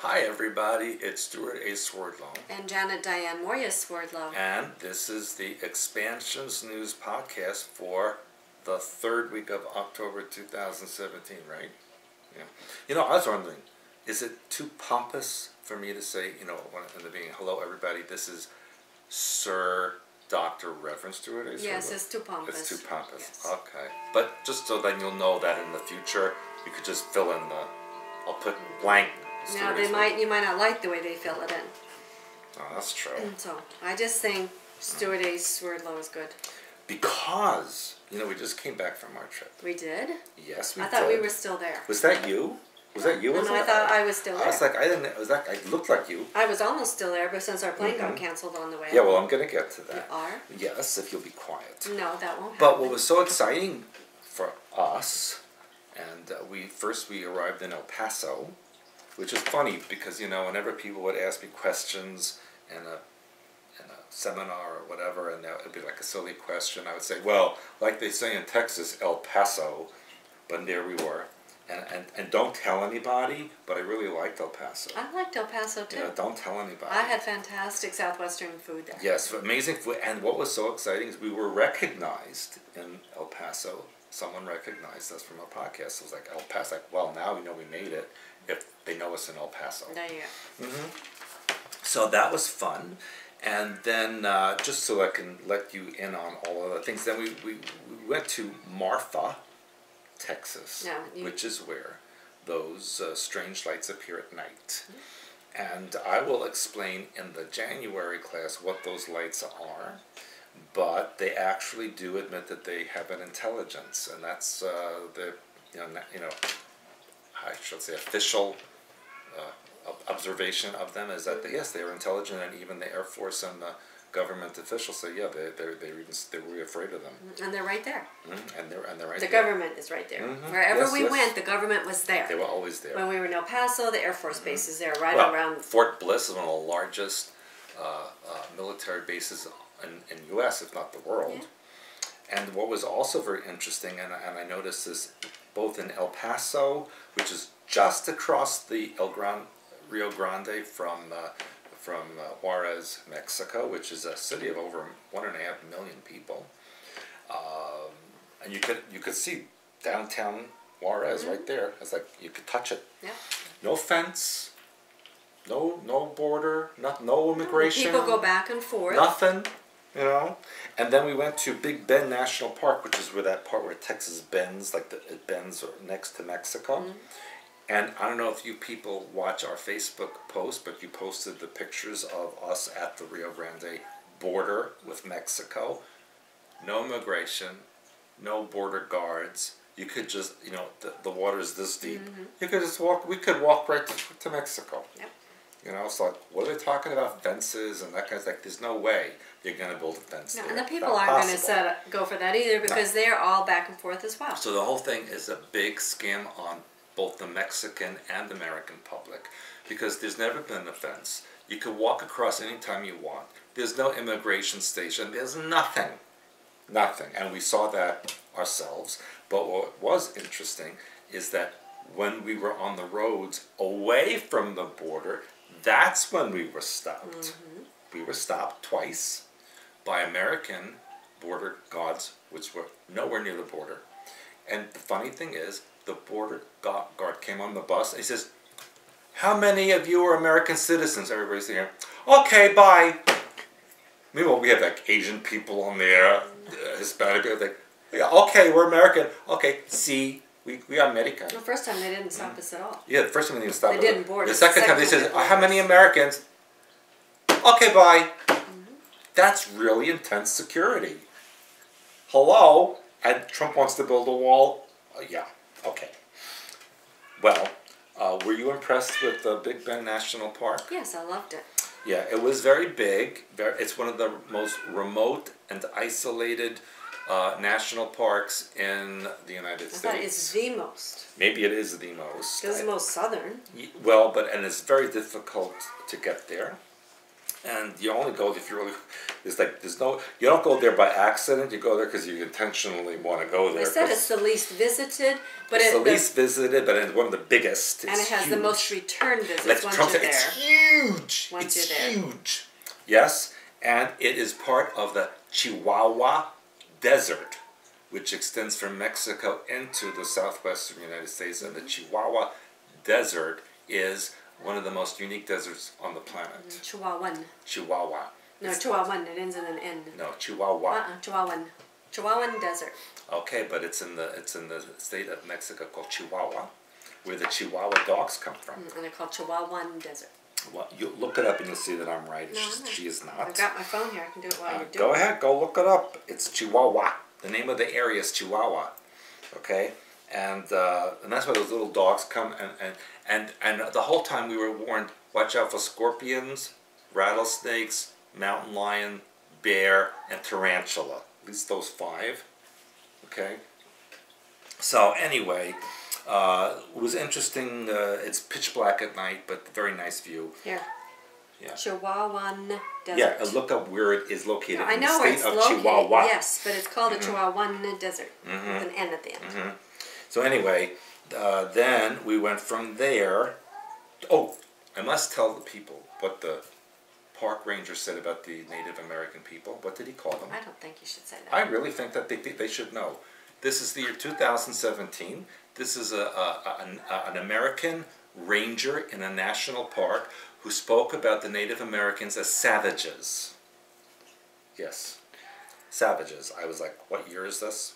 Hi everybody, it's Stewart A. Swerdlow. And Janet Diane Moria Swerdlow. And this is the Expansions News Podcast for the third week of October 2017, right? Yeah. You know, I was wondering, is it too pompous for me to say, in the beginning, hello everybody, this is Sir Dr. Reverend Stewart A. Swerdlow? Yes, it's too pompous. It's too pompous, yes. Okay. But just so then you'll know that in the future, you could just fill in I'll put blank. Now you might not like the way they fill it in. Oh, that's true. So I just think Stewart A. Swerdlow is good. Because, we just came back from our trip. We did? Yes, we did. I thought we were still there. Was that you? Was that you? No, I thought I was still there. I was like, I looked like you. I was almost still there, but since our plane got canceled on the way. Yeah, well, I'm going to get to that. You are? Yes, if you'll be quiet. No, that won't happen. But what was so exciting for us, and we arrived in El Paso, which is funny because, whenever people would ask me questions in a seminar or whatever, and it would be like a silly question, I would say, well, like they say in Texas, El Paso, but there we were. And don't tell anybody, but I really liked El Paso. I liked El Paso too. Yeah, don't tell anybody. I had fantastic Southwestern food there. Yes, amazing food. And what was so exciting is we were recognized in El Paso. Someone recognized us from our podcast. So it was like El Paso. Like, well, now we know we made it if they know us in El Paso. There you go. So that was fun. And then, just so I can let you in on all of the things, then we went to Marfa, Texas, which is where those strange lights appear at night. And I will explain in the January class what those lights are. But they actually do admit that they have an intelligence, and that's I should say official observation of them is that yes, they are intelligent, and even the Air Force and the government officials say they were afraid of them. And they're right there. And they're right there. The government is right there. Wherever we went, the government was there. They were always there. When we were in El Paso, the Air Force base is there, around. Fort Bliss is one of the largest military bases in U.S., if not the world. Yeah. And what was also very interesting, and I noticed this both in El Paso, which is just across the Rio Grande from Juarez, Mexico, which is a city of over 1.5 million people, and you could see downtown Juarez right there. It's like you could touch it. Yeah. No fence. No border. No immigration. People go back and forth. Nothing. And then we went to Big Bend National Park, which is where that part where Texas bends, it bends next to Mexico. And I don't know if you people watch our Facebook post, but you posted the pictures of us at the Rio Grande border with Mexico. No immigration, no border guards. You could just, the water is this deep. You could just walk. We could walk right to Mexico. Yep. It's like, what are they talking about, fences and that kind of thing? There's no way you're going to build a fence there. And the people aren't going to go for that either because they're all back and forth as well. So the whole thing is a big scam on both the Mexican and American public because there's never been a fence. You can walk across anytime you want. There's no immigration station. There's nothing. Nothing. And we saw that ourselves. But what was interesting is that when we were on the roads away from the border, that's when we were stopped. We were stopped twice by American border guards, which were nowhere near the border. And the funny thing is, the border guard came on the bus and he says, "How many of you are American citizens?" Everybody's saying, "Okay, bye." Meanwhile, we have Asian people on there, Hispanic people. Yeah, okay, we're American. Okay, see. We are American. The first time they didn't stop us at all. Yeah, the first time they didn't stop us. They didn't board us. The second time they said, "How many Americans?" Okay, bye. That's really intense security. Hello? And Trump wants to build a wall? Yeah, okay. Well, were you impressed with the Big Bend National Park? Yes, I loved it. Yeah, it was very big. It's one of the most remote and isolated national parks in the United States. I thought it's the most. Maybe it is the most. It's the most southern. Well, and it's very difficult to get there. And you only go if you really, it's like, you don't go there by accident, you go there because you intentionally want to go there. They said it's the least visited, but it's the least visited, but it's one of the biggest. And it has huge. the most return visits like once Trump you're said, there. it's huge. Once it's you're there. huge. Yes, and it is part of the Chihuahua Desert, which extends from Mexico into the southwestern United States. And the Chihuahua Desert is one of the most unique deserts on the planet. Chihuahuan. Chihuahua. No, Chihuahuan. It ends in an N. No, Chihuahua. Chihuahuan. Chihuahuan Desert. Okay, but it's in the state of Mexico called Chihuahua, where the Chihuahua dogs come from. And they're called Chihuahuan Desert. Well, you look it up and you'll see that I'm right. No, She is not. I've got my phone here. I can do it while you're doing it. Go ahead, go look it up. It's Chihuahua. The name of the area is Chihuahua. Okay, and that's why those little dogs come and the whole time we were warned: watch out for scorpions, rattlesnakes, mountain lion, bear, and tarantula. At least those 5. Okay. So anyway, it was interesting. It's pitch black at night, but very nice view. Here. Yeah. Chihuahuan Desert. Yeah, look up where it is located. I in know the where state it's of located. Chihuahua. Yes, but it's called the Chihuahuan Desert with an N at the end. So anyway, then we went from there. Oh, I must tell the people what the park ranger said about the Native American people. What did he call them? I don't think you should say that. I really think that they should know. This is the year 2017. This is an American ranger in a national park who spoke about the Native Americans as savages. Yes, savages. I was like, what year is this?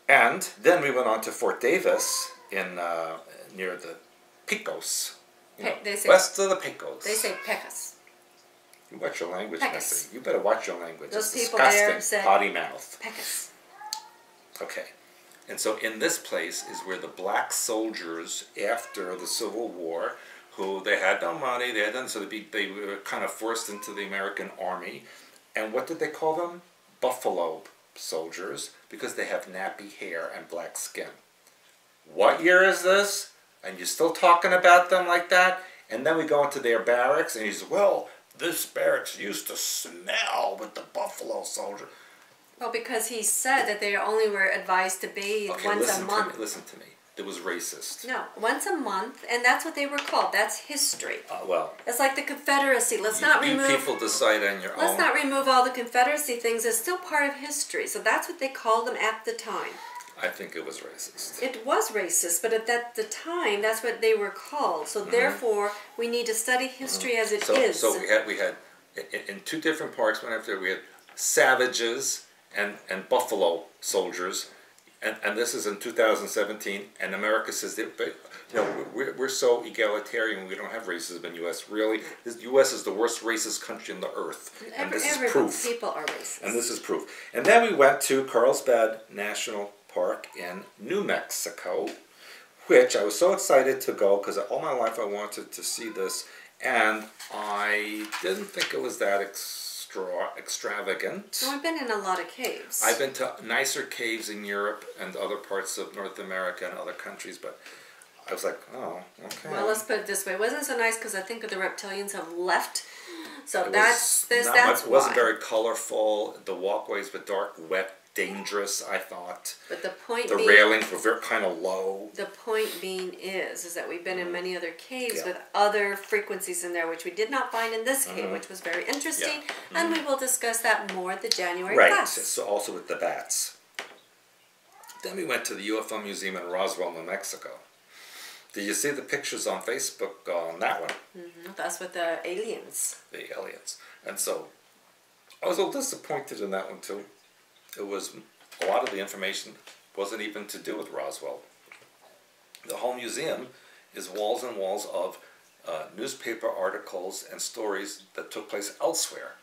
And then we went on to Fort Davis in near the Pecos. They say, west of the Pecos. They say Pecos. You watch your language, Pecos. Missy. You better watch your language. Those it's people disgusting. there say Potty mouth. Pecos. Okay. And so in this place is where the black soldiers after the Civil War, who they had no money, they were kind of forced into the American Army. And what did they call them? Buffalo soldiers, because they have nappy hair and black skin. What year is this? And you're still talking about them like that? And then we go into their barracks, and he says, well, this barracks used to smell with the buffalo soldier. Well, because he said that they only were advised to bathe once a month. Listen to me. It was racist. No, once a month, and that's what they were called. That's history. Well, it's like the Confederacy. Let's not remove. You people decide on your own. Let's not remove all the Confederacy things. It's still part of history. So that's what they called them at the time. I think it was racist. It was racist, but at the time, that's what they were called. So therefore, we need to study history as it is. So we had in 2 different parks. One after we had savages and buffalo soldiers, and this is in 2017. And America says that, we're so egalitarian. We don't have racism in the U.S. Really, the U.S. is the worst racist country on the earth, and this is proof. People are racist. And this is proof. And then we went to Carlsbad National Park in New Mexico, which I was so excited to go because all my life I wanted to see this, and I didn't think it was that extravagant. Well, I've been in a lot of caves. I've been to nicer caves in Europe and other parts of North America and other countries, but I was like, oh, okay. Well, let's put it this way: it wasn't so nice because I think the reptilians have left. So It that's why. It wasn't very colorful. The walkways were dark, wet, dangerous, I thought. But the point the being, railings were very kind of low. The point being is that we've been in many other caves with other frequencies in there, which we did not find in this cave, which was very interesting, and we will discuss that more at the January class. So also with the bats. Then we went to the UFO Museum in Roswell, New Mexico. Did you see the pictures on Facebook on that one? That's with the aliens. The aliens. And so I was a little disappointed in that one too. It was, a lot of the information wasn't even to do with Roswell. The whole museum is walls and walls of newspaper articles and stories that took place elsewhere.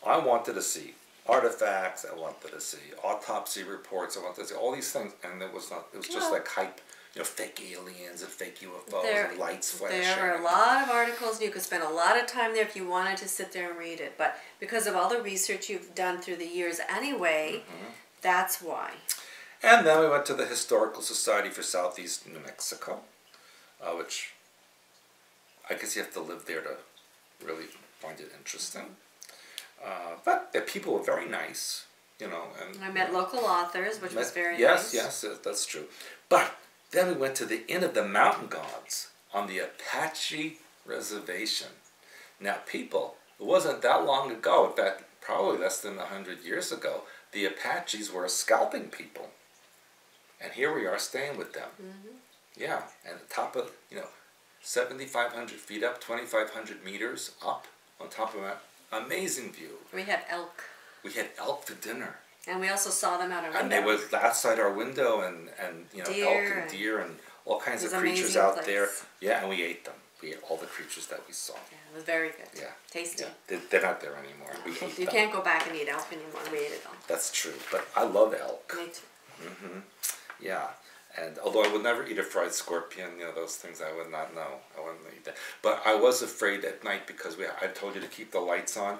I wanted to see artifacts, I wanted to see autopsy reports, I wanted to see all these things, and it was not, it was just like hype. Fake aliens and fake UFOs and lights flashing. There are a lot of articles. You could spend a lot of time there if you wanted to sit there and read it. But because of all the research you've done through the years anyway, that's why. And then we went to the Historical Society for Southeast New Mexico, which I guess you have to live there to really find it interesting. But the people were very nice, you know. And I met local authors, which was very nice. Yes, that's true. But then we went to the Inn of the Mountain Gods on the Apache Reservation. Now, people, it wasn't that long ago, in fact, probably less than 100 years ago, the Apaches were scalping people. And here we are staying with them. Yeah, and the top of, 7,500 feet up, 2,500 meters up on top of an amazing view. We had elk. We had elk for dinner. And we also saw them out our window. And they were outside our window, and elk and deer and all kinds of creatures out there. Yeah, and we ate them. We ate all the creatures that we saw. Yeah, it was very good. Yeah. Tasty. Yeah. They're not there anymore. No. We ate You them. can't go back and eat elk anymore. We ate it all. That's true, but I love elk. Me too. Yeah, and although I would never eat a fried scorpion, those things I would not know. I wouldn't eat that. But I was afraid at night because I told you to keep the lights on,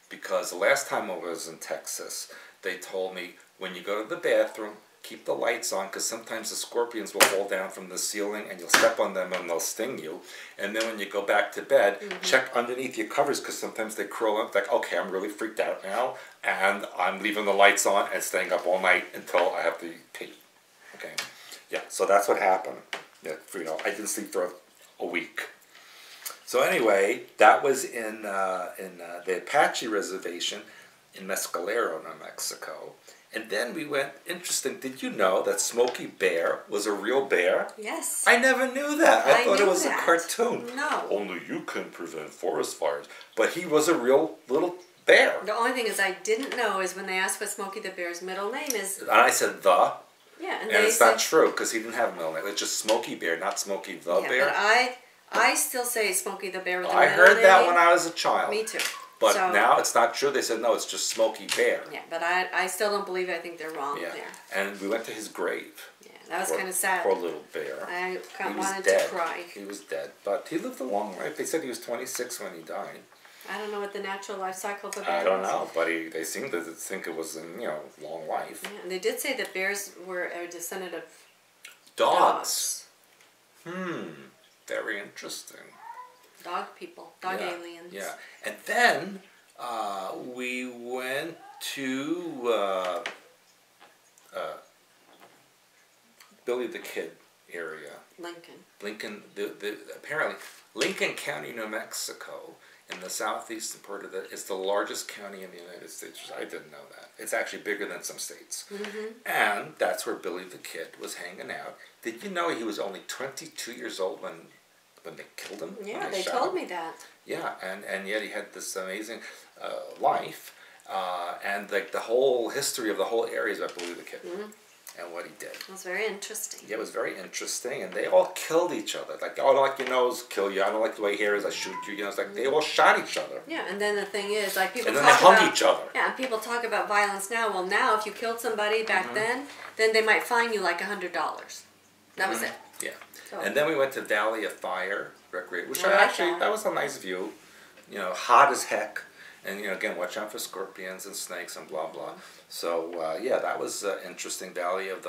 because the last time I was in Texas, they told me when you go to the bathroom, keep the lights on, because sometimes the scorpions will fall down from the ceiling and you'll step on them and they'll sting you. And then when you go back to bed, check underneath your covers, because sometimes they curl up like, okay, I'm really freaked out now, and I'm leaving the lights on and staying up all night until I have to pee. Okay, yeah, so that's what happened. Yeah, I didn't sleep for a week. So anyway, that was in the Apache Reservation in Mescalero, New Mexico. And then we went, interesting, did you know that Smokey Bear was a real bear? Yes. I never knew that. I thought it was that. a cartoon. No. Only you can prevent forest fires. But he was a real little bear. The only thing is I didn't know is when they asked what Smokey the Bear's middle name is. And I said the. Yeah, and it's not true, because he didn't have a middle name. It's just Smokey Bear, not Smokey the Bear. But I still say Smokey the Bear with the I middle name. heard that when I was a child. Me too. But now it's not true. They said, no, it's just Smokey Bear. Yeah, but I still don't believe it. I think they're wrong there. And we went to his grave. Yeah, that was kind of sad. Poor little bear. I wanted dead. to cry. He was dead. But he lived a long life. They said he was 26 when he died. I don't know what the natural life cycle of a bear I don't know, but they seemed to think it was a long life. Yeah, and they did say that bears were a descendant of dogs. Very interesting. Dog people, dog aliens. Yeah, and then we went to Billy the Kid area. Lincoln. Apparently, Lincoln County, New Mexico, in the southeastern part of is the largest county in the United States. I didn't know that. It's actually bigger than some states. And that's where Billy the Kid was hanging out. Did you know he was only 22 years old when they killed him? Yeah, they told me that. Yeah, and yet he had this amazing life, and like the whole history of the whole area is about Billy the Kid and what he did. It was very interesting. Yeah, it was very interesting, and they all killed each other. Like, oh, I don't like your nose, kill you. I don't like the way your hair is, I shoot you. It's like they all shot each other. Yeah, and then the thing is, like people. And then they hung each other. Yeah, and people talk about violence now. Well, now if you killed somebody back then they might fine you like $100. That was it. Yeah. So. And then we went to Valley of Fire Recreation, which that was a nice view. Hot as heck. And, again, watch out for scorpions and snakes and blah, blah. So, that was interesting. Valley of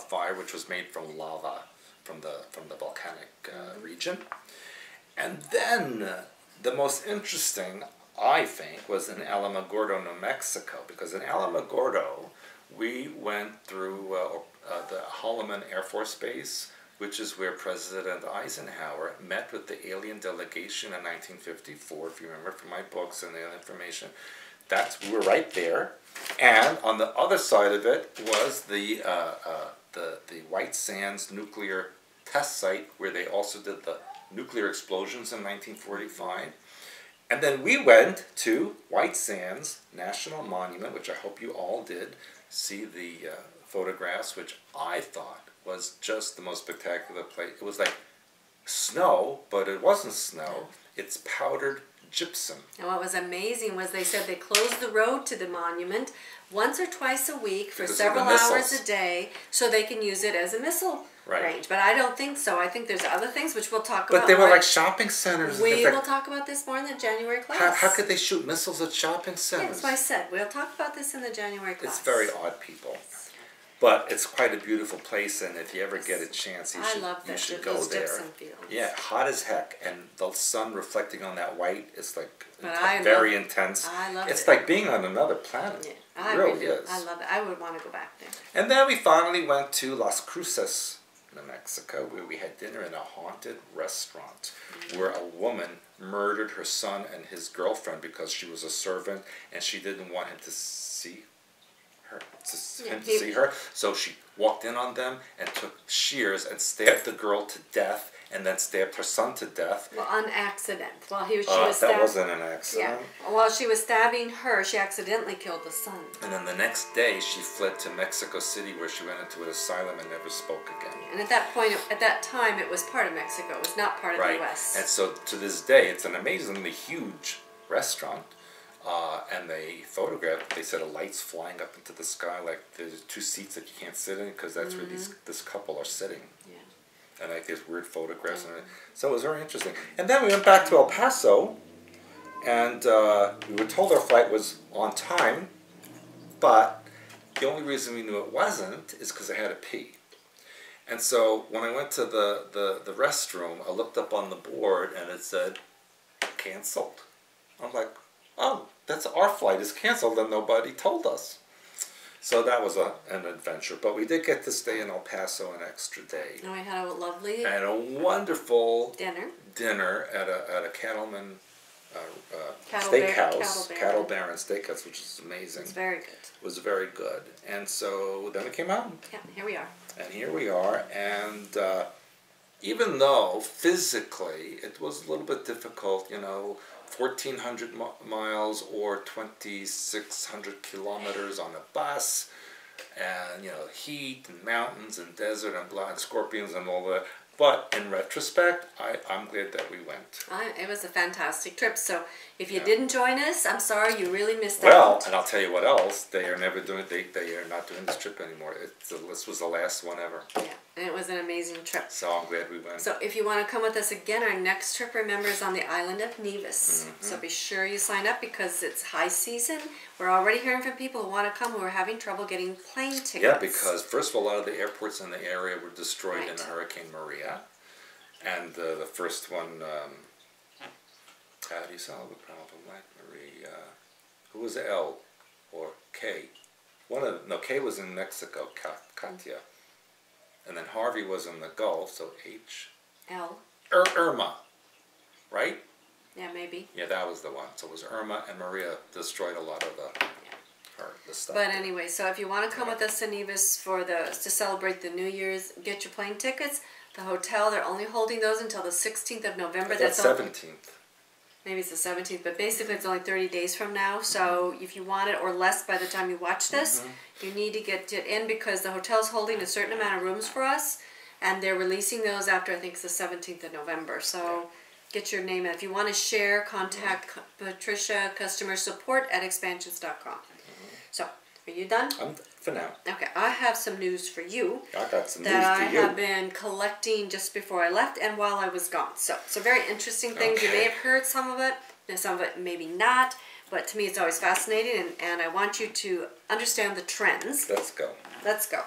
Fire, which was made from lava from the volcanic region. And then the most interesting, I think, was in Alamogordo, New Mexico. Because in Alamogordo, we went through the Holloman Air Force Base, which is where President Eisenhower met with the alien delegation in 1954, if you remember from my books and the information. We were right there. And on the other side of it was the White Sands nuclear test site, where they also did the nuclear explosions in 1945. And then we went to White Sands National Monument, which I hope you all did see the photographs, which I thought was just the most spectacular place. It was like snow, but it wasn't snow. It's powdered gypsum. And what was amazing was they said they closed the road to the monument once or twice a week for several hours a day so they can use it as a missile range. But I don't think so. I think there's other things which we'll talk about. But they were like shopping centers. We will talk about this more in the January class. How could they shoot missiles at shopping centers? Yeah, that's what I said. We'll talk about this in the January class. It's very odd, people. But it's quite a beautiful place, and if you ever get a chance, you should go there. Yeah, hot as heck, and the sun reflecting on that white is like very intense. I love it. It's like being on another planet. Yeah, it really is. I love it. I would want to go back there. And then we finally went to Las Cruces, New Mexico, where we had dinner in a haunted restaurant where a woman murdered her son and his girlfriend because she was a servant and she didn't want him to see her. So she walked in on them and took shears and stabbed the girl to death and then stabbed her son to death. Well, on accident. While she was that wasn't an accident. Yeah. While she was stabbing her, she accidentally killed the son. And then the next day, she fled to Mexico City, where she went into an asylum and never spoke again. And at that point, at that time, it was part of Mexico. It was not part of the U.S. And so to this day, it's an amazingly huge restaurant. And they photographed, they said a light's flying up into the sky, like there's 2 seats that you can't sit in, because that's where this couple are sitting. Yeah. And like there's weird photographs and everything. So it was very interesting. And then we went back to El Paso, and we were told our flight was on time, but the only reason we knew it wasn't is because I had to pee. And so when I went to the restroom, I looked up on the board and it said, canceled. I'm like, oh, that's our flight is canceled and nobody told us. So that was an adventure. But we did get to stay in El Paso an extra day. And we had a lovely... And a wonderful... Dinner at a cattleman steakhouse. Cattle Baron Steakhouse, which is amazing. It's very good. It was very good. And so then we came out. Yeah, here we are. And here we are. And even though physically it was a little bit difficult, 1,400 miles or 2,600 kilometers on a bus, and heat and mountains and desert and scorpions and all that. But in retrospect, I'm glad that we went. It was a fantastic trip. So if you didn't join us, I'm sorry, you really missed out. Well, and I'll tell you what else. They are never doing. They are not doing this trip anymore. This was the last one ever. Yeah, and it was an amazing trip. So I'm glad we went. So if you want to come with us again, our next trip, remember, is on the island of Nevis. So be sure you sign up because it's high season. We're already hearing from people who want to come who are having trouble getting plane tickets. Yeah, because first of all, a lot of the airports in the area were destroyed in Hurricane Maria. And the first one, how do you solve the problem? Like Maria, who was L or K? K was in Mexico, Katia. And then Harvey was in the Gulf, so H. L. Irma, right? Yeah, maybe. Yeah, that was the one. So it was Irma and Maria destroyed a lot of the stuff. But anyway, so if you want to come with us to Nevis to celebrate the New Year's, get your plane tickets. The hotel, they're only holding those until the 16th of November. That's 17th. Maybe it's the 17th, but basically it's only 30 days from now. So if you want it, or less by the time you watch this, you need to get it in because the hotel's holding a certain amount of rooms for us, and they're releasing those after, I think it's the 17th of November. So get your name in. If you want to share, contact Patricia, customer support at expansions.com. So, are you done? For now. Okay, I have some news for you. I got some news that for I have been collecting just before I left and while I was gone. So, very interesting things. You may have heard some of it, and some of it maybe not. But to me, it's always fascinating, and I want you to understand the trends. Let's go. Let's go.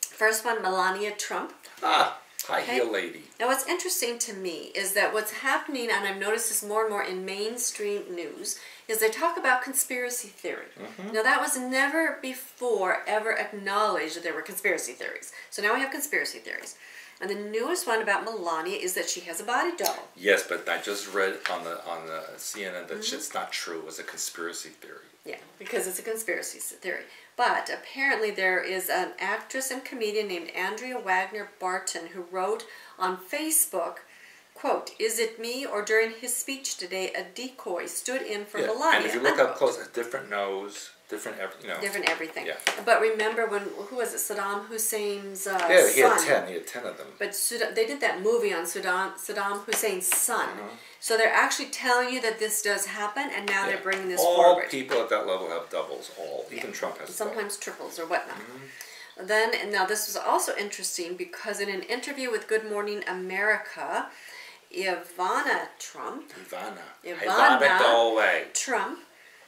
First one, Melania Trump. High heel lady. Now, what's interesting to me is that what's happening, and I've noticed this more and more in mainstream news, is they talk about conspiracy theory. Now, that was never before ever acknowledged that there were conspiracy theories. So now we have conspiracy theories. And the newest one about Melania is that she has a body double. Yes, but I just read on the CNN that it's not true. It was a conspiracy theory. Yeah, because it's a conspiracy theory. But apparently there is an actress and comedian named Andrea Wagner Barton who wrote on Facebook, quote, "Is it me or during his speech today a decoy stood in for Melania?" And if you look up close, a different nose, different everything. Yeah. But remember who was it, Saddam Hussein's son? He had 10 of them. But they did that movie on Saddam Hussein's son. So they're actually telling you that this does happen, and now they're bringing this forward. All people at that level have doubles, even Trump has sometimes triples or whatnot. Then, and now this was also interesting because in an interview with Good Morning America, Ivana Trump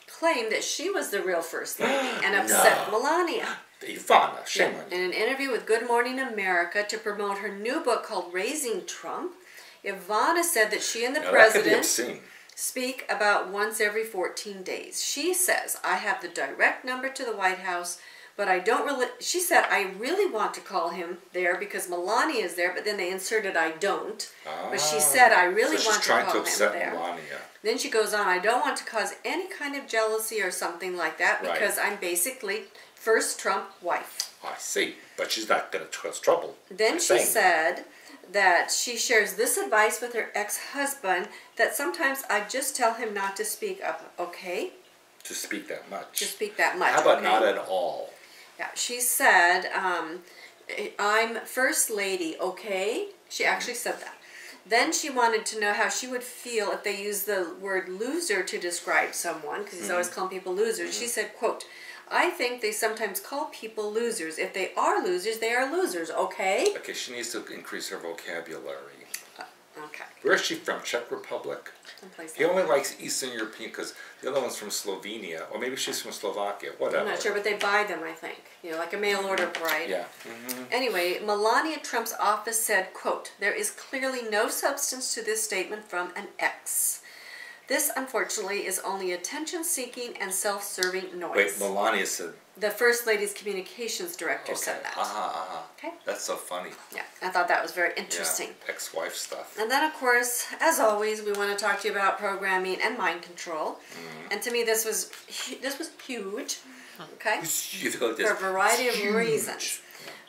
claimed that she was the real first lady and upset Melania. Ivana, shame on you. In an interview with Good Morning America to promote her new book called Raising Trump, Ivana said that she and the president speak about once every 14 days. She says, I have the direct number to the White House, but I don't really, she said, I really want to call him there because Melania is there, but then they inserted I don't. But she said, I really want to call him there. Melania. Then she goes on, I don't want to cause any kind of jealousy or something like that because I'm basically first Trump wife. I see, but she's not going to cause trouble. Then she said that she shares this advice with her ex-husband that sometimes I just tell him not to speak up, okay? To speak that much. To speak that much. How about not at all? Yeah, she said, I'm first lady, okay? She actually said that. Then she wanted to know how she would feel if they used the word loser to describe someone, because he's always calling people losers. She said, quote, I think they sometimes call people losers. If they are losers, they are losers, okay? Okay, she needs to increase her vocabulary. Okay. Where is she from? Czech Republic? He only likes Eastern European because the other one's from Slovenia. Or maybe she's from Slovakia. Whatever. I'm not sure, but they buy them, I think. You know, like a mail order variety. Yeah. Anyway, Melania Trump's office said, quote, there is clearly no substance to this statement from an ex. This, unfortunately, is only attention-seeking and self-serving noise. Wait, Melania said... The First Lady's communications director said that. Okay. That's so funny. Yeah, I thought that was very interesting. Yeah, ex-wife stuff. And then, of course, as always, we want to talk to you about programming and mind control. And to me, this was huge. Okay, for a variety of reasons.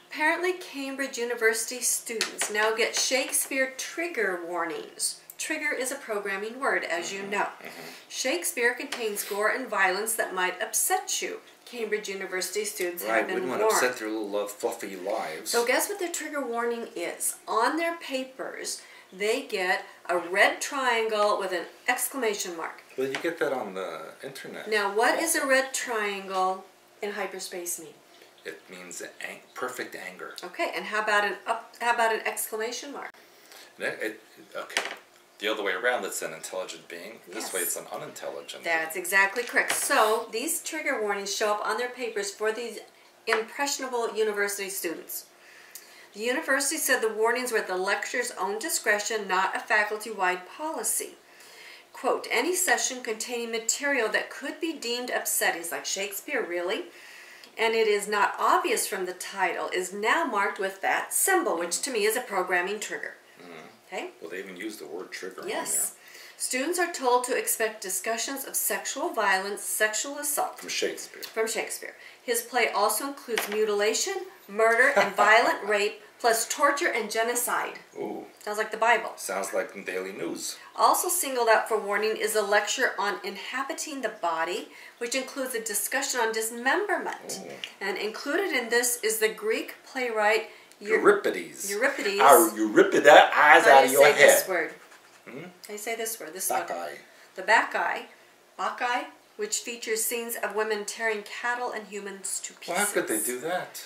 Apparently, Cambridge University students now get Shakespeare trigger warnings. Trigger is a programming word, as you know. Shakespeare contains gore and violence that might upset you. Cambridge University students have been warned. Wouldn't want to upset their little fluffy lives. So guess what their trigger warning is? On their papers, they get a red triangle with an exclamation mark. Well, you get that on the internet. Now, what does a red triangle in hyperspace mean? It means perfect anger. Okay, and how about an exclamation mark? Okay. The other way around, it's an intelligent being. This way, it's an unintelligent. That's exactly correct. So, these trigger warnings show up on their papers for these impressionable university students. The university said the warnings were at the lecturer's own discretion, not a faculty-wide policy. Quote, any session containing material that could be deemed upsetting, like Shakespeare, really, and it is not obvious from the title, is now marked with that symbol, which to me is a programming trigger. Okay? Well, they even use the word trigger. Yes. Students are told to expect discussions of sexual violence, sexual assault. From Shakespeare. From Shakespeare. His play also includes mutilation, murder, and violent rape, plus torture and genocide. Ooh. Sounds like the Bible. Sounds like the Daily News. Also singled out for warning is a lecture on inhabiting the body, which includes a discussion on dismemberment. Ooh. And included in this is the Greek playwright Euripides. Euripides. Our Euripides eyes out of your head. How do you say this word? How do you say this word? This Bacchae. The Bacchae, which features scenes of women tearing cattle and humans to pieces. Well, how could they do that?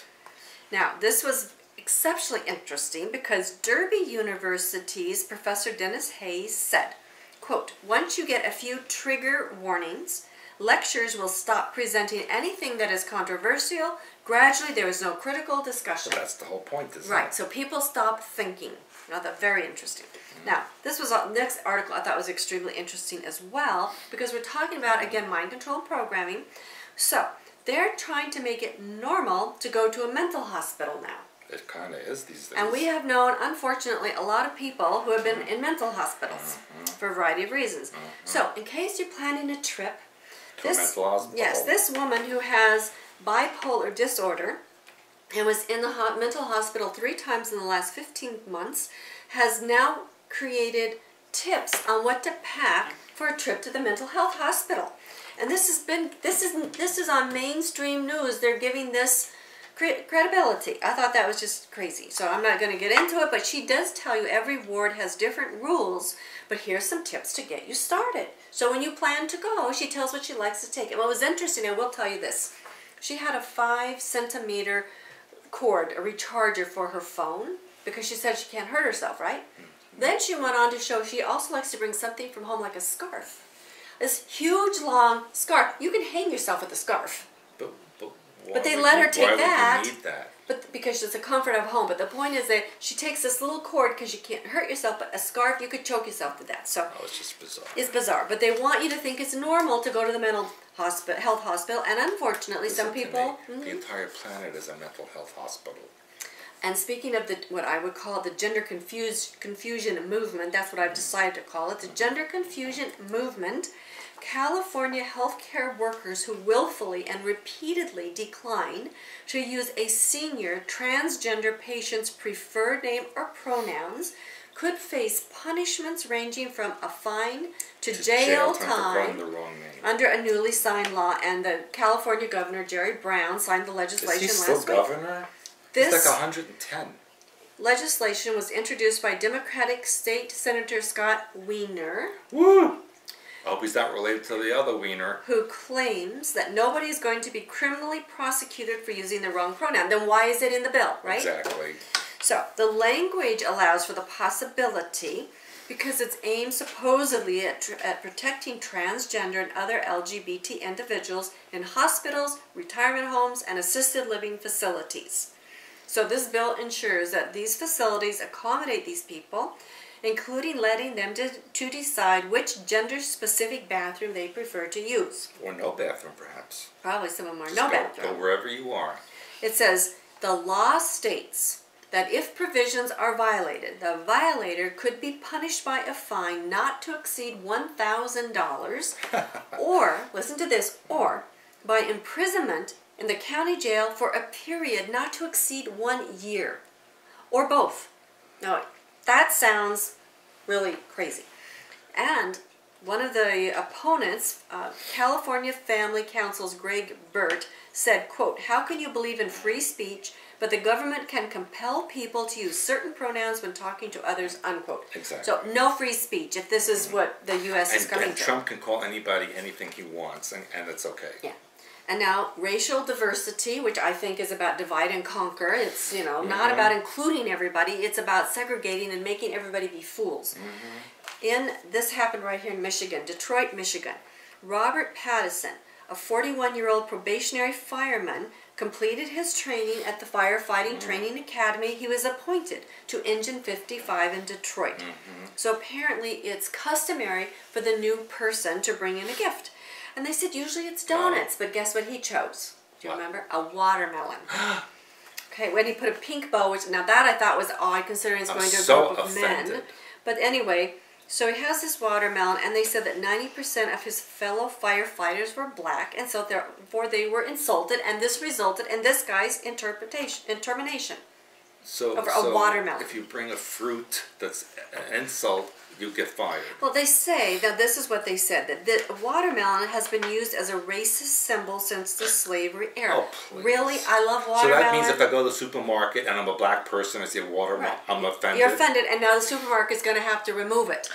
Now, this was exceptionally interesting because Derby University's Professor Dennis Hayes said, quote, once you get a few trigger warnings, lecturers will stop presenting anything that is controversial. Gradually, there is no critical discussion. So that's the whole point, isn't it? Right, so people stop thinking. Now, that's very interesting. Now, this was the next article I thought was extremely interesting as well, because we're talking about, again, mind control programming. So, they're trying to make it normal to go to a mental hospital now. It kind of is these days. And we have known, unfortunately, a lot of people who have been in mental hospitals for a variety of reasons. So, in case you're planning a trip, to a mental hospital. Yes, this woman who has bipolar disorder and was in the mental hospital 3 times in the last 15 months has now created tips on what to pack for a trip to the mental health hospital. And this is on mainstream news. They're giving this credibility. I thought that was just crazy. So I'm not going to get into it, but she does tell you every ward has different rules, but here's some tips to get you started. So when you plan to go, she tells what she likes to take. And what was interesting, I will tell you this, she had a 5-centimeter cord, a recharger for her phone, because she said she can't hurt herself, right? Then she went on to show she also likes to bring something from home, like a scarf. This huge, long scarf. You can hang yourself with a scarf. But But they let her take that. Why would you need that? But because it's a comfort of home. But the point is that she takes this little cord because you can't hurt yourself, but a scarf, you could choke yourself to death. So it's just bizarre. It's bizarre. But they want you to think it's normal to go to the mental health hospital. And unfortunately, some people... The entire planet is a mental health hospital. And speaking of what I would call the gender confusion movement, that's what I've decided to call it, the gender confusion movement, California healthcare workers who willfully and repeatedly decline to use a senior transgender patient's preferred name or pronouns could face punishments ranging from a fine to jail time under a newly signed law. And the California Governor, Jerry Brown, signed the legislation last week. Is he still governor? He's like 110. Legislation was introduced by Democratic State Senator Scott Wiener. Woo! I hope he's not related to the other Wiener. Who claims that nobody is going to be criminally prosecuted for using the wrong pronoun. Then why is it in the bill, right? Exactly. So, the language allows for the possibility, because it's aimed supposedly at protecting transgender and other LGBT individuals in hospitals, retirement homes, and assisted living facilities. So this bill ensures that these facilities accommodate these people, including letting them to decide which gender-specific bathroom they prefer to use. Or no bathroom, perhaps. Probably some of them are Just no bathroom. Go wherever you are. It says, the law states that if provisions are violated, the violator could be punished by a fine not to exceed $1,000, or, listen to this, or by imprisonment in the county jail for a period not to exceed 1 year, or both. Now, that sounds really crazy. And one of the opponents, California Family Council's Greg Burt, said, quote, "How can you believe in free speech, but the government can compel people to use certain pronouns when talking to others," unquote. Exactly. So, no free speech, if this is what the U.S. is coming to. And Trump can call anybody anything he wants, and it's okay. Yeah. And now, racial diversity, which I think is about divide and conquer. It's, not about including everybody. It's about segregating and making everybody be fools. This happened right here in Michigan, Detroit, Michigan. Robert Pattison, a 41-year-old probationary fireman, completed his training at the Firefighting Training Academy. He was appointed to Engine 55 in Detroit. So apparently it's customary for the new person to bring in a gift. And they said usually it's donuts, but guess what he chose? Do you remember? A watermelon. Okay, when he put a pink bow, which now that I thought was odd considering it's going to a group of men. But anyway, so he has this watermelon, and they said that 90% of his fellow firefighters were black, and so therefore they were insulted, and this resulted in this guy's termination. So, over a watermelon. If you bring a fruit that's an insult, you get fired. Well, they say, now this is what they said, that the watermelon has been used as a racist symbol since the slavery era. Oh, please. Really? I love watermelon. So that means if I go to the supermarket and I'm a black person, I see a watermelon, right, I'm offended. You're offended, and now the supermarket's going to have to remove it.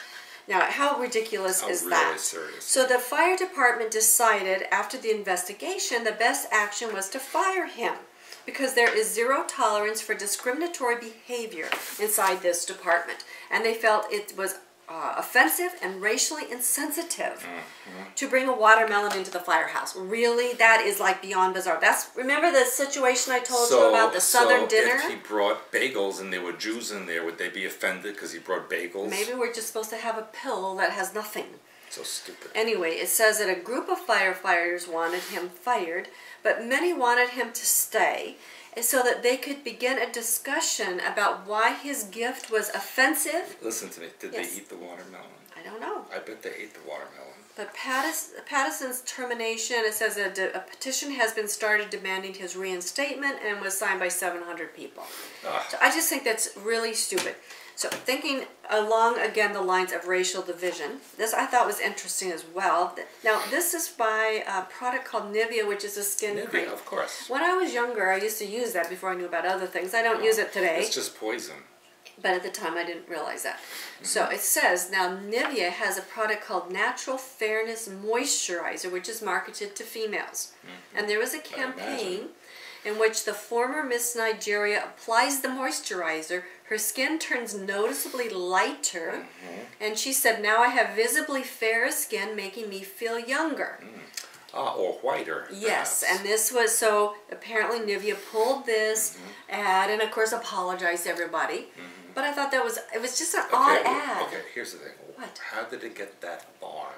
Now, how ridiculous is really that? Serious. So the fire department decided after the investigation the best action was to fire him, because there is zero tolerance for discriminatory behavior inside this department. And they felt it was offensive and racially insensitive to bring a watermelon into the firehouse. Really? That is like beyond bizarre. Remember the situation I told you about the Southern dinner? So if he brought bagels and there were Jews in there, would they be offended because he brought bagels? Maybe we're just supposed to have a pill that has nothing. So stupid. Anyway, it says that a group of firefighters wanted him fired, but many wanted him to stay, so that they could begin a discussion about why his gift was offensive. Listen to me. Did they eat the watermelon? I don't know. I bet they ate the watermelon. But Pattison's termination, it says a petition has been started demanding his reinstatement and was signed by 700 people. So I just think that's really stupid. So thinking along, again, the lines of racial division, this I thought was interesting as well. Now, this is by a product called Nivea, which is a skin cream. Nivea, of course. When I was younger, I used to use that before I knew about other things. I don't use it today. It's just poison. But at the time, I didn't realize that. So it says, now Nivea has a product called Natural Fairness Moisturizer, which is marketed to females. And there was a campaign in which the former Miss Nigeria applies the moisturizer, her skin turns noticeably lighter, and she said, "Now I have visibly fairer skin, making me feel younger." Or whiter. Yes, perhaps. and this was, so apparently Nivea pulled this ad and of course apologized to everybody. But I thought it was just an odd ad. Okay, here's the thing. What? How did it get that far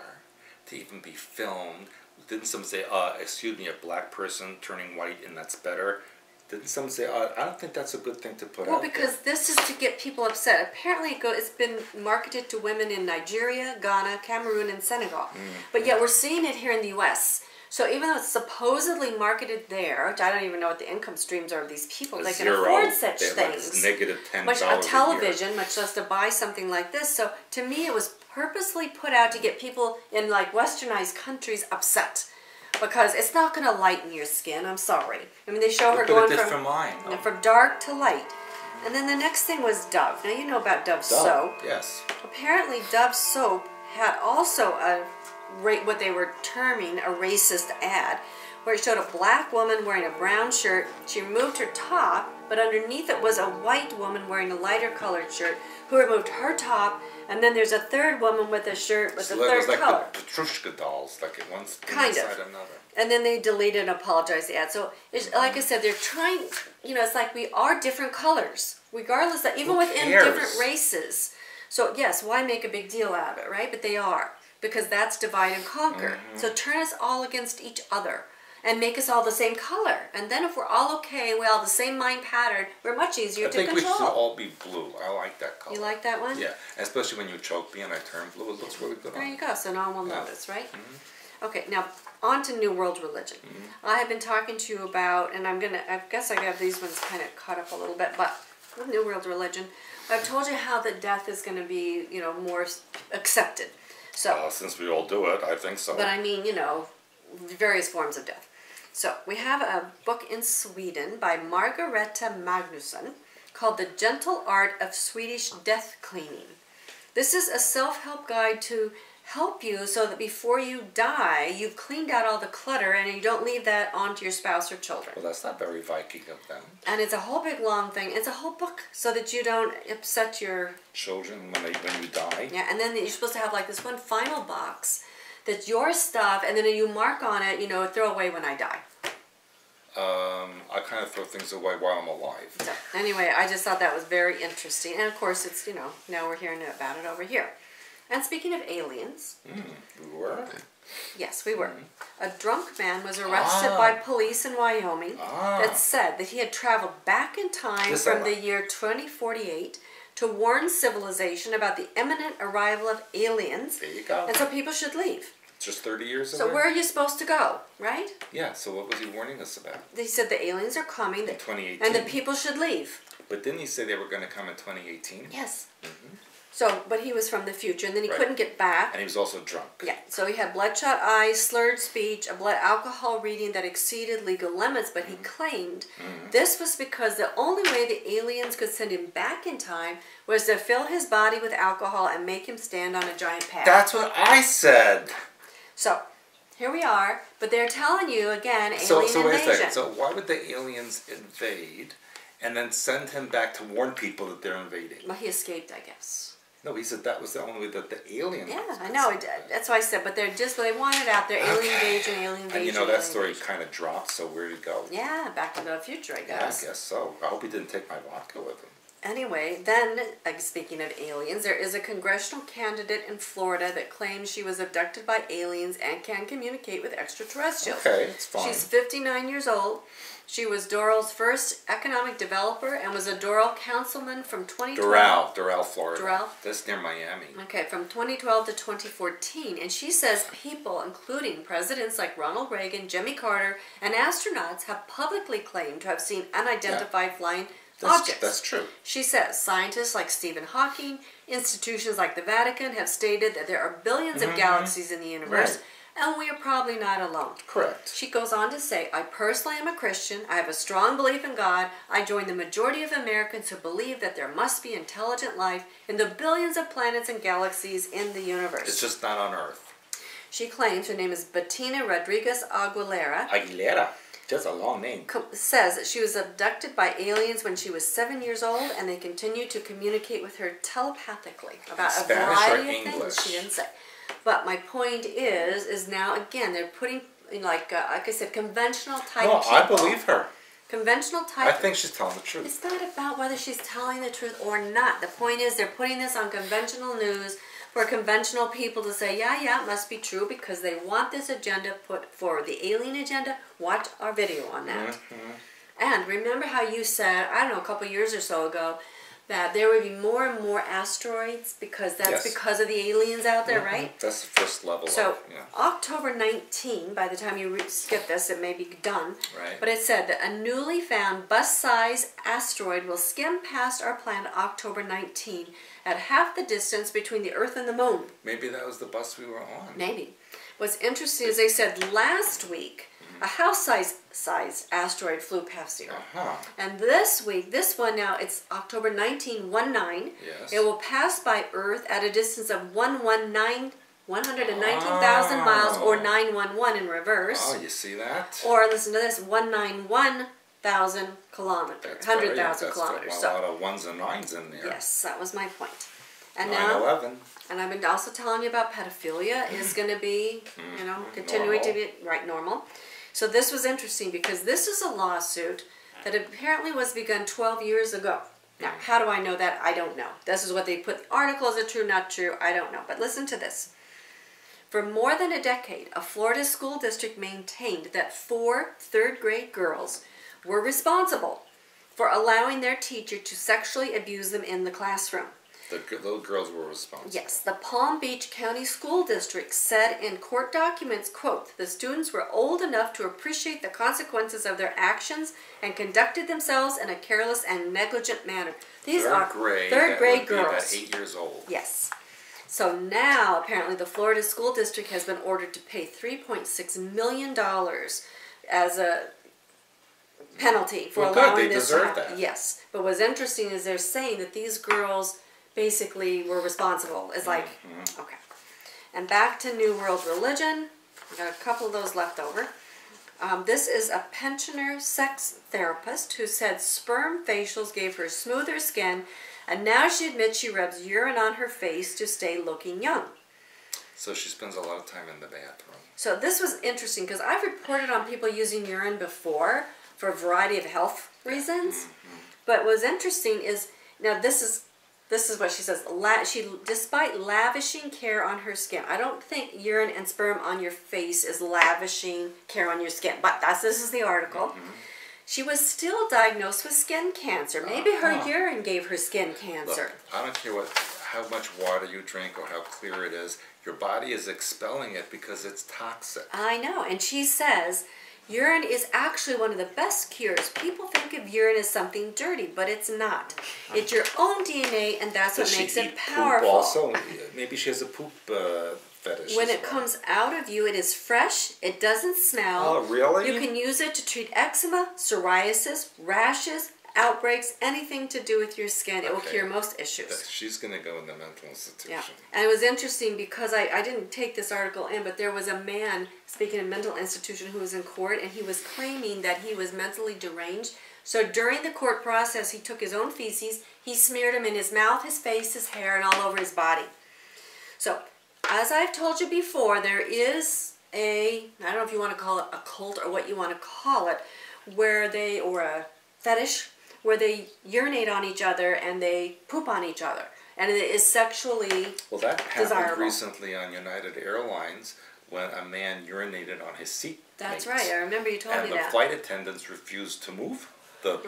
to even be filmed? Didn't some say, excuse me, a black person turning white and that's better? Didn't some say, I don't think that's a good thing to put out Well, because there. this is to get people upset. Apparently it's been marketed to women in Nigeria, Ghana, Cameroon, and Senegal. But yet we're seeing it here in the U.S. So even though it's supposedly marketed there, which I don't even know what the income streams are of these people, they can afford such things. Like -$10 much on a television, year. much less to buy something like this. So to me, it was purposely put out to get people in like westernized countries upset. Because it's not going to lighten your skin, I'm sorry. I mean, they show her going from dark to light. And then the next thing was Dove. Now, you know about Dove soap. Yes. Apparently, Dove soap had also what they were terming a racist ad, where it showed a black woman wearing a brown shirt. She removed her top, but underneath it was a white woman wearing a lighter colored shirt who removed her top. And then there's a third woman with a shirt with a third color. Like the Petrushka dolls, like it one's kind inside of. another. And then they deleted and apologized the ad. So, it's, like I said, they're trying, it's like we are different colors, regardless of, even within different races. So, yes, why make a big deal out of it, right? But they are, because that's divide and conquer. So turn us all against each other and make us all the same color. And then if we're all okay and we all have the same mind pattern, we're much easier to control. I think we should all be blue. I like that color. You like that one? Yeah, especially when you choke me and I turn blue. It looks really good on There me. you go. So no one will notice, right? Okay, now on to New World Religion. I have been talking to you about, and I guess I have these ones kind of caught up a little bit, but with New World Religion, I've told you how that death is going to be, more accepted. So since we all do it, I think so. But I mean, various forms of death. So we have a book in Sweden by Margareta Magnusson called The Gentle Art of Swedish Death Cleaning. This is a self-help guide to help you so that before you die, you've cleaned out all the clutter and you don't leave that onto your spouse or children. Well, that's not very Viking of them. And it's a whole big long thing. It's a whole book so that you don't upset your children when you die. Yeah, and then you're supposed to have like this one final box that's your stuff, and then you mark on it, throw away when I die. I kind of throw things away while I'm alive. So, anyway, I just thought that was very interesting. And of course, it's, now we're hearing about it over here. And speaking of aliens. We were? Yes, we were. A drunk man was arrested by police in Wyoming that said that he had traveled back in time from the year 2048 to warn civilization about the imminent arrival of aliens. There you go. And so people should leave. Just 30 years away. So where are you supposed to go, right? Yeah, so what was he warning us about? They said the aliens are coming. In 2018. And the people should leave. But didn't he say they were going to come in 2018? Yes. So, but he was from the future, and then he couldn't get back. And he was also drunk. Yeah, so he had bloodshot eyes, slurred speech, a blood alcohol reading that exceeded legal limits, but he claimed this was because the only way the aliens could send him back in time was to fill his body with alcohol and make him stand on a giant pad. That's what I said! So, here we are, but they're telling you, again, alien so wait invasion. a second, so why would the aliens invade and then send him back to warn people that they're invading? Well, he escaped, I guess. No, he said that was the only way that the alien. Yeah, I know. That's why I said. But they wanted out there alien invasion, alien invasion. And that story kind of dropped. So where'd it go? Yeah, Back to the Future, I guess. Yeah, I guess so. I hope he didn't take my vodka with him. Anyway, then, speaking of aliens, there is a congressional candidate in Florida that claims she was abducted by aliens and can communicate with extraterrestrials. Okay, it's fine. She's 59 years old. She was Doral's first economic developer and was a Doral councilman from 2012. Doral, Florida. Doral? That's near Miami. Okay, from 2012 to 2014. And she says people, including presidents like Ronald Reagan, Jimmy Carter, and astronauts have publicly claimed to have seen unidentified flying objects. That's true. She says scientists like Stephen Hawking, institutions like the Vatican have stated that there are billions of galaxies in the universe, and we are probably not alone. Correct. She goes on to say, I personally am a Christian. I have a strong belief in God. I join the majority of Americans who believe that there must be intelligent life in the billions of planets and galaxies in the universe. It's just not on Earth. She claims, her name is Bettina Rodriguez Aguilera. Just a long name. Says that she was abducted by aliens when she was 7 years old, and they continue to communicate with her telepathically about Spanish a variety or of English? things. She didn't say. But my point is now again they're putting like I said, conventional type No, people. I believe her. Conventional type. I think she's telling the truth. It's not about whether she's telling the truth or not. The point is they're putting this on conventional news for conventional people to say, yeah, it must be true because they want this agenda put forward. The alien agenda, watch our video on that. And remember how you said, I don't know, a couple years or so ago, that there would be more and more asteroids because that's because of the aliens out there, right? That's the first level. So October 19, by the time you skip this, it may be done. Right. But it said that a newly found bus-sized asteroid will skim past our planet October 19 at half the distance between the Earth and the Moon. Maybe that was the bus we were on. Maybe. What's interesting is they said last week a house-sized asteroid flew past the Earth. And this week, this one now, it's October 1919. Yes. It will pass by Earth at a distance of 119,000 miles, or 911 in reverse. Oh, you see that? Or listen to this, 191,000 kilometers, 100,000 kilometers. That's a lot of ones and nines in there. Yes, that was my point. And 9/11. And I've been also telling you about pedophilia is going to be, continuing to be normal. So this was interesting because this is a lawsuit that apparently was begun 12 years ago. Now, how do I know that? I don't know. This is what they put. The article, is it true, not true? I don't know. But listen to this. For more than a decade, a Florida school district maintained that 4 third-grade girls were responsible for allowing their teacher to sexually abuse them in the classroom. The little girls were responsible. Yes, the Palm Beach County School District said in court documents, quote, the students were old enough to appreciate the consequences of their actions and conducted themselves in a careless and negligent manner. These are third grade girls. About 8 years old. Yes. So now, apparently, the Florida School District has been ordered to pay $3.6 million as a penalty for allowing this to happen. That. Yes. But what's interesting is they're saying that these girls basically were responsible. It's like, okay. And back to New World Religion. I got a couple of those left over. This is a pensioner sex therapist who said sperm facials gave her smoother skin, and now she admits she rubs urine on her face to stay looking young. So she spends a lot of time in the bathroom. So this was interesting because I've reported on people using urine before for a variety of health reasons. But what's interesting is, now this is what she says. Despite lavishing care on her skin, I don't think urine and sperm on your face is lavishing care on your skin. But this is the article. She was still diagnosed with skin cancer. Maybe her urine gave her skin cancer. Look, I don't care how much water you drink or how clear it is. Your body is expelling it because it's toxic. I know. And she says urine is actually one of the best cures. People think of urine as something dirty, but it's not. It's your own DNA, and that's what makes it powerful. Poop also? Maybe she has a poop fetish. When it comes out of you, it is fresh. It doesn't smell. Oh, really? You can use it to treat eczema, psoriasis, rashes, outbreaks, anything to do with your skin. It will cure most issues. She's going to go in the mental institution. Yeah. And it was interesting because I didn't take this article in, but there was a man speaking in a mental institution who was in court, and he was claiming that he was mentally deranged. So during the court process, he took his own feces, he smeared them in his mouth, his face, his hair, and all over his body. So, as I've told you before, there is I don't know if you want to call it a cult or what you want to call it, or a fetish, where they urinate on each other and they poop on each other. And it is sexually desirable. Well, that happened recently on United Airlines when a man urinated on his seat. That's right. I remember you told me that. And the flight attendants refused to move the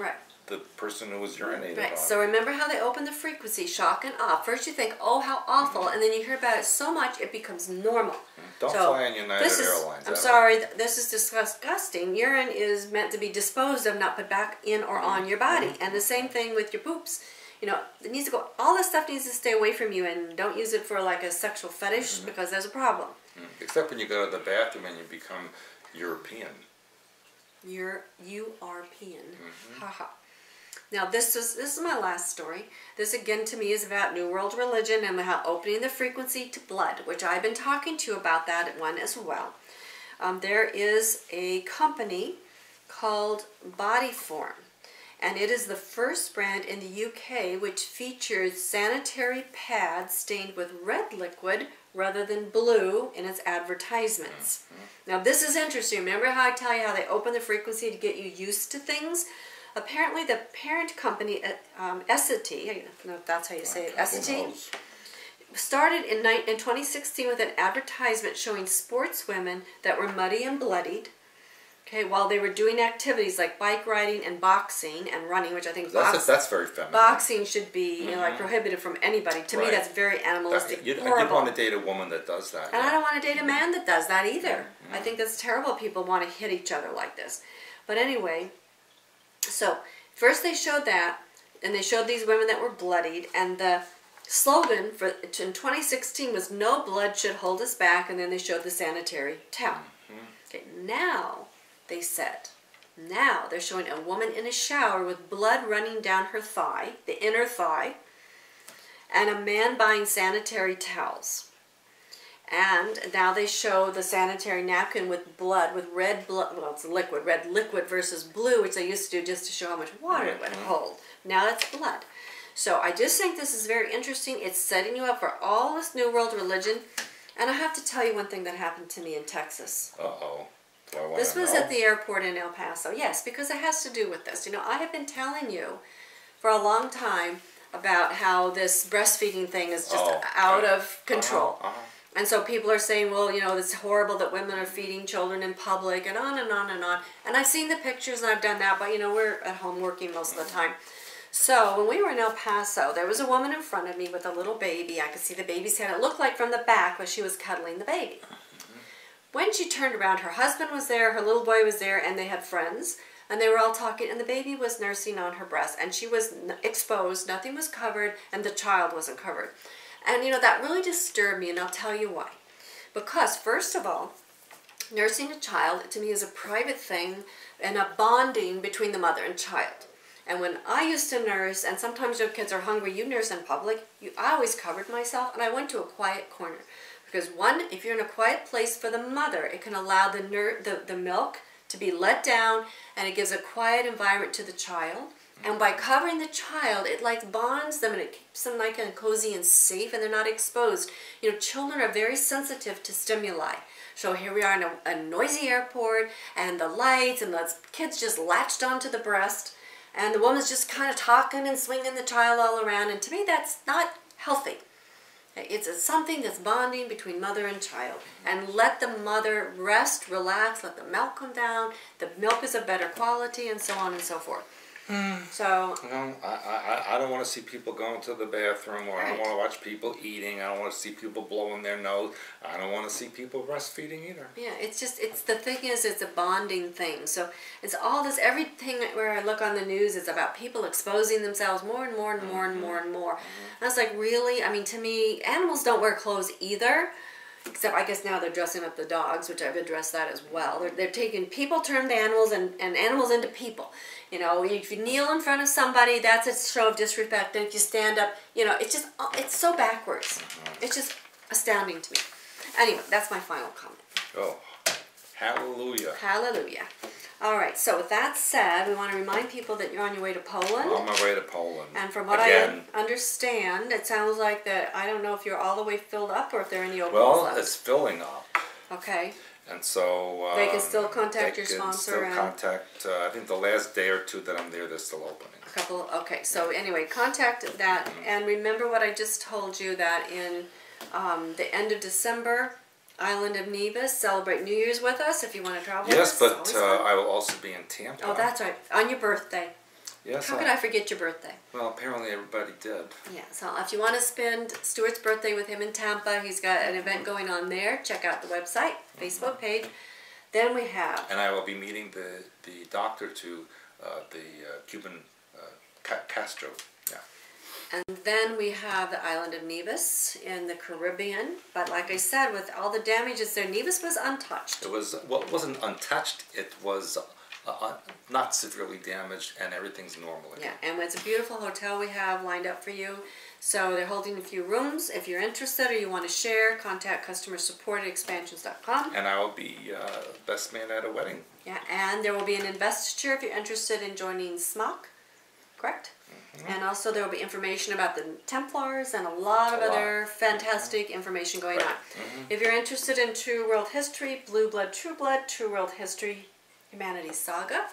person who was urinated on. So remember how they open the frequency, shock and awe. First you think, oh, how awful, and then you hear about it so much it becomes normal. Don't fly on United Airlines. I'm sorry, this is disgusting. Urine is meant to be disposed of, not put back in or on your body. And the same thing with your poops. You know, it needs to go. All this stuff needs to stay away from you, and don't use it for like a sexual fetish because there's a problem. Except when you go to the bathroom and you become European. European. Haha. Now this is my last story. This again to me is about New World Religion and how opening the frequency to blood, which I've been talking to you about that one as well. There is a company called Bodyform, and it is the first brand in the UK which features sanitary pads stained with red liquid rather than blue in its advertisements. Now this is interesting. Remember how I tell you how they open the frequency to get you used to things? Apparently the parent company, Essity, I don't know if that's how you say it, Essity, started in 2016 with an advertisement showing sportswomen that were muddy and bloodied, okay, while they were doing activities like bike riding and boxing and running, which I think that's very feminine. Boxing should be you know, like prohibited from anybody. To me, that's very animalistic. You'd want to date a woman that does that. And I don't want to date a man that does that either. I think that's terrible. People want to hit each other like this. But anyway, so first they showed that, and they showed these women that were bloodied, and the slogan for in 2016 was "No blood should hold us back," and then they showed the sanitary towel. Okay, now they said, now they're showing a woman in a shower with blood running down her thigh, the inner thigh, and a man buying sanitary towels. And now they show the sanitary napkin with blood, with red blood, well, it's liquid, red liquid versus blue, which they used to do just to show how much water it would hold. Now it's blood. So I just think this is very interesting. It's setting you up for all this New World religion. And I have to tell you one thing that happened to me in Texas. Uh-oh. This was at the airport in El Paso. Yes, because it has to do with this. You know, I have been telling you for a long time about how this breastfeeding thing is just out of control. And so people are saying, well, you know, it's horrible that women are feeding children in public, and on and on and on. And I've seen the pictures and I've done that, but, you know, we're at home working most of the time. So when we were in El Paso, there was a woman in front of me with a little baby. I could see the baby's head. It looked like from the back, but she was cuddling the baby. When she turned around, her husband was there, her little boy was there, and they had friends. And they were all talking, and the baby was nursing on her breast. And she was exposed, nothing was covered, and the child wasn't covered. And, you know, that really disturbed me, and I'll tell you why. Because, first of all, nursing a child, to me, is a private thing and a bonding between the mother and child. And when I used to nurse, and sometimes your kids are hungry, you nurse in public, I always covered myself, and I went to a quiet corner. Because one, if you're in a quiet place for the mother, it can allow the milk to be let down, and it gives a quiet environment to the child. And by covering the child, it like bonds them, and it keeps them like cozy and safe, and they're not exposed. You know, children are very sensitive to stimuli. So here we are in a noisy airport, and the lights, and the kids just latched onto the breast, and the woman's just kind of talking and swinging the child all around. And to me, that's not healthy. It's something that's bonding between mother and child. And let the mother rest, relax, let the milk come down. The milk is of better quality, and so on and so forth. So, no, I don't want to see people going to the bathroom, or I don't want to watch people eating. I don't want to see people blowing their nose. I don't want to see people breastfeeding either. Yeah, it's just, the thing is, it's a bonding thing. So it's all this, everything where I look on the news is about people exposing themselves more and more and more and more and more. And I was like, really? I mean, to me, animals don't wear clothes either. Except I guess now they're dressing up the dogs, which I've addressed that as well. They're taking, people turn the animals and animals into people. You know, if you kneel in front of somebody, that's a show of disrespect. And if you stand up, you know, it's just, it's so backwards. It's just astounding to me. Anyway, that's my final comment. Oh, hallelujah. Hallelujah. All right, so with that said, we want to remind people that you're on your way to Poland. On my way to Poland. And from what I understand, it sounds like that, I don't know if you're all the way filled up or if there are any openings left. Well, it's filling up. Okay. And so... they can still contact your sponsor. They can still contact, I think the last day or two that I'm there, they're still opening. A couple, okay. So anyway, contact that. And remember what I just told you, that in the end of December... Island of Nevis, celebrate New Year's with us if you want to travel. Yes, but I will also be in Tampa. Oh, that's right. On your birthday. Yes. How could I forget your birthday? Well, apparently everybody did. Yeah, so if you want to spend Stewart's birthday with him in Tampa, he's got an event going on there. Check out the website, Facebook page. Then we have... And I will be meeting the doctor to the Cuban Castro. Yeah. And then we have the island of Nevis in the Caribbean. But like I said, with all the damages there, Nevis was untouched. It was, well, it wasn't untouched. It was not severely damaged, and everything's normal again. Yeah, and it's a beautiful hotel we have lined up for you. So they're holding a few rooms. If you're interested or you want to share, contact customer support at expansions.com. And I will be best man at a wedding. Yeah, and there will be an investiture if you're interested in joining SMOC. Correct? And also there will be information about the Templars and a lot of other fantastic information going on. If you're interested in True World History, Blue Blood, True Blood, True World History, Humanities Saga.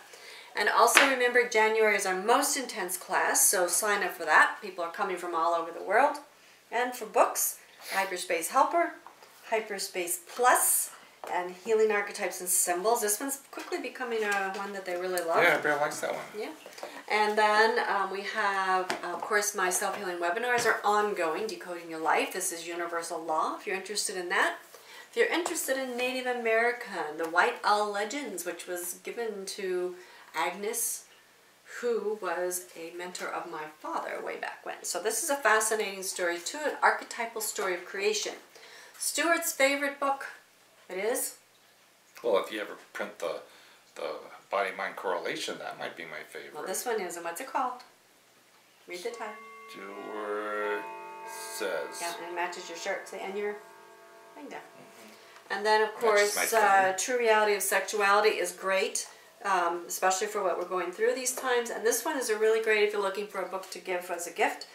And also remember, January is our most intense class, so sign up for that. People are coming from all over the world. And for books, Hyperspace Helper, Hyperspace Plus, and Healing Archetypes and Symbols. This one's quickly becoming one that they really love. Yeah, everybody likes that one. Yeah. And then we have, of course, my self-healing webinars are ongoing, Decoding Your Life. This is Universal Law, if you're interested in that. If you're interested in Native American, the White Owl Legends, which was given to Agnes, who was a mentor of my father way back when. So this is a fascinating story too, an archetypal story of creation. Stewart's favorite book, it is? Well, if you ever print the body-mind correlation, that might be my favorite. Well, this one is, and what's it called? Read the title. Stewart says. Yeah, and it matches your shirt, see, and your thing down. And then, of course, True Reality of Sexuality is great, especially for what we're going through these times. And this one is a really great if you're looking for a book to give as a gift.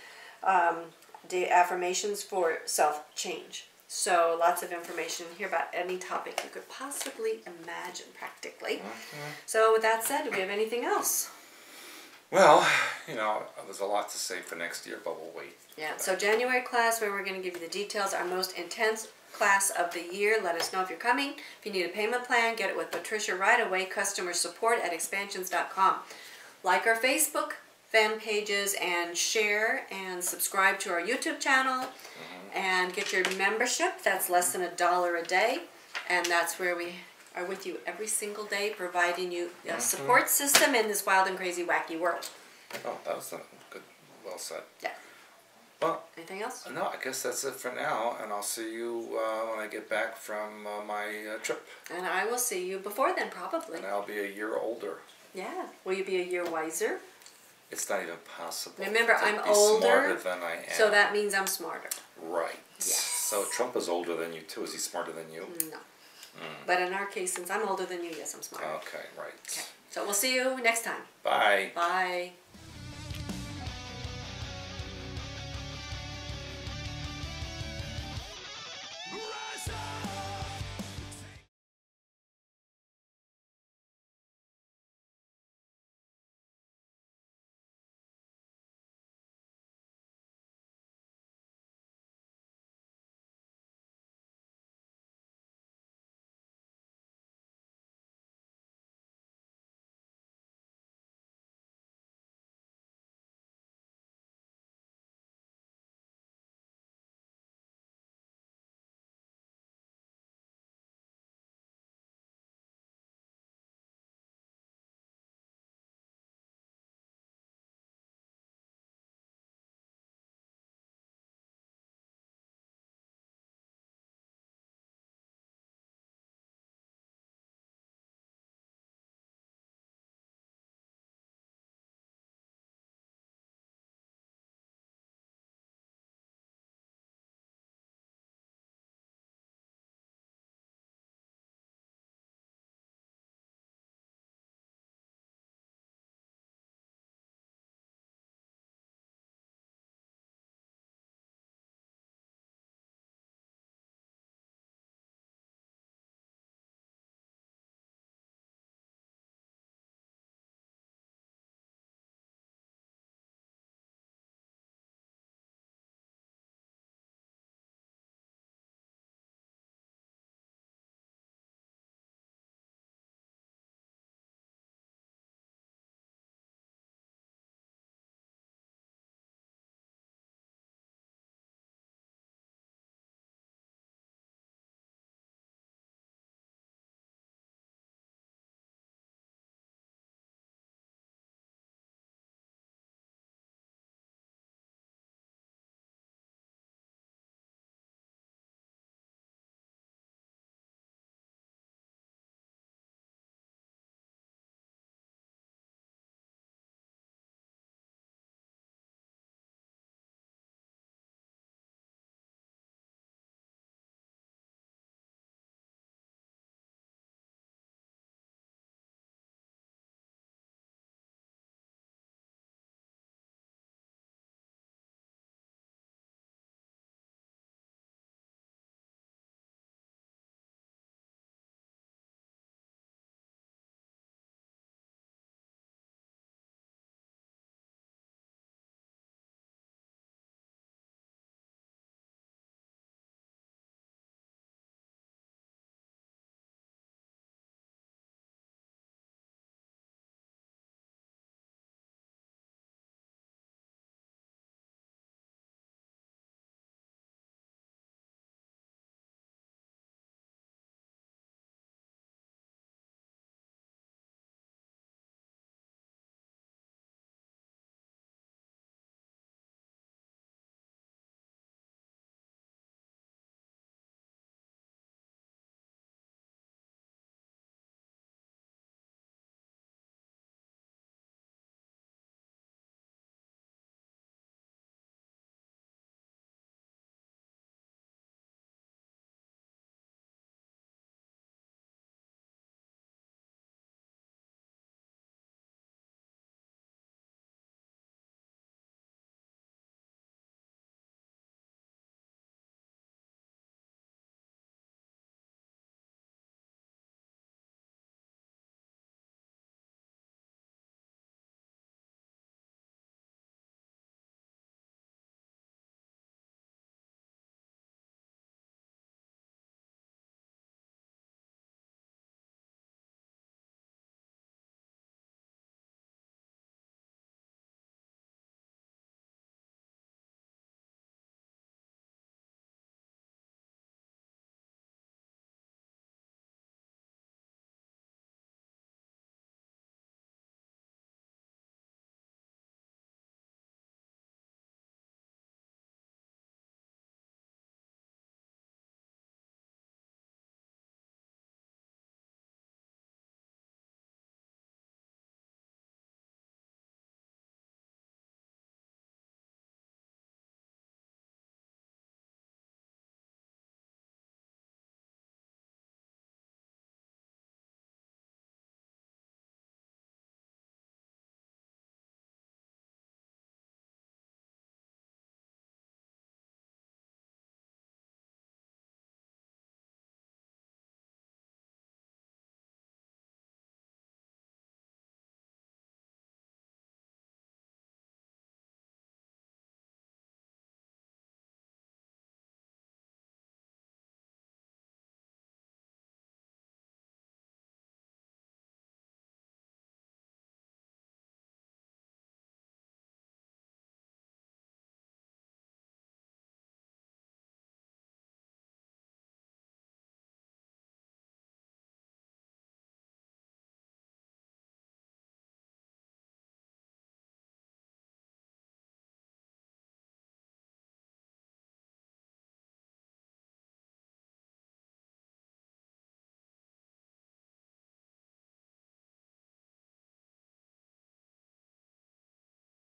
The Affirmations for Self-Change. So lots of information here about any topic you could possibly imagine practically. So with that said, do we have anything else? Well, you know, there's a lot to say for next year, but we'll wait. Yeah, so January class where we're going to give you the details, our most intense class of the year. Let us know if you're coming. If you need a payment plan, get it with Patricia right away, customer support at expansions.com. Like our Facebook fan pages and share and subscribe to our YouTube channel. And get your membership. That's less than $1 a day, and that's where we are with you every single day, providing you a support system in this wild and crazy, wacky world. Oh, that was good. Well said. Yeah. Well, anything else? No, I guess that's it for now, and I'll see you when I get back from my trip. And I will see you before then, probably. And I'll be a year older. Yeah. Will you be a year wiser? It's not even possible. Remember, I'm older, smarter than I am. So that means I'm smarter. Right. Yes. So Trump is older than you too. Is he smarter than you? No. But in our case, since I'm older than you, yes, I'm smarter. Okay, right. Okay. So we'll see you next time. Bye. Bye.